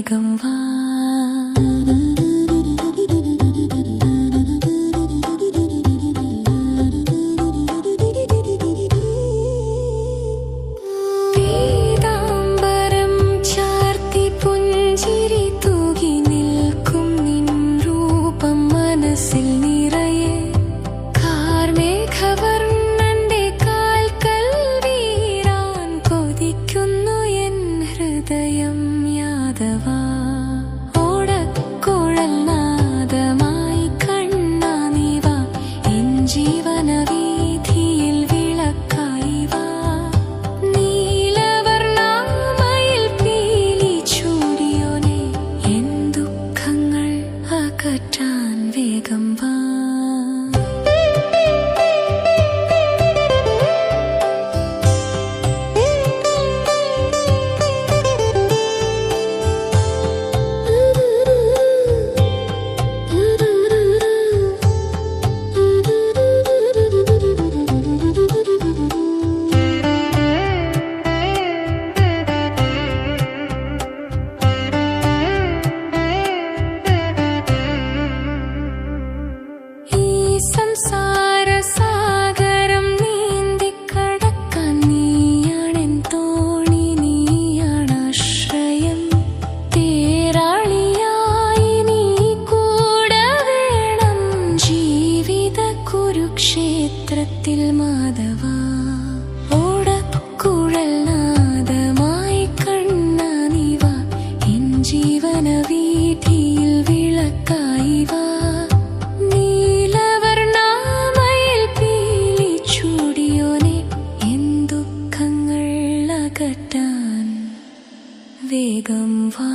വേഗം വാ. പീതാംബരം ചാർത്തി പുഞ്ചിരി തൂകി നിൽക്കും നിൻ രൂപം മനസ്സിൽ നിറയെ. കാർമേഘവർണ്ണന്റെ കാൽക്കൽ വീരാൻ കൊതിക്കുന്നു എൻ ഹൃദയം യാദവാ. ഓടക്കുഴൽ നാദമായി കണ്ണാ നീ വാ, എൻ ജീവനവീഥിയിൽ വിളക്കായി വാ. നീലവർണ്ണമയിൽ പീലി ചൂടിയോനെ, എൻ ദുഃഖങ്ങൾ അകറ്റാൻ വേഗം വാ. സംസാരസാഗരം നീന്തിക്കടക്കാൻ നീയാണെൻ തോണി, നീയാണാശ്രയം. തേരാളിയായി നീ കൂടെ വേണം ജീവിത കുരുക്ഷേത്രത്തിൽ മാധവാ. ഓടക്കുഴൽ നാദമായി കണ്ണാ നീ വാ, എൻ ജീവനവീഥിയിൽ വിളക്കായി വാ. വേഗം വാ.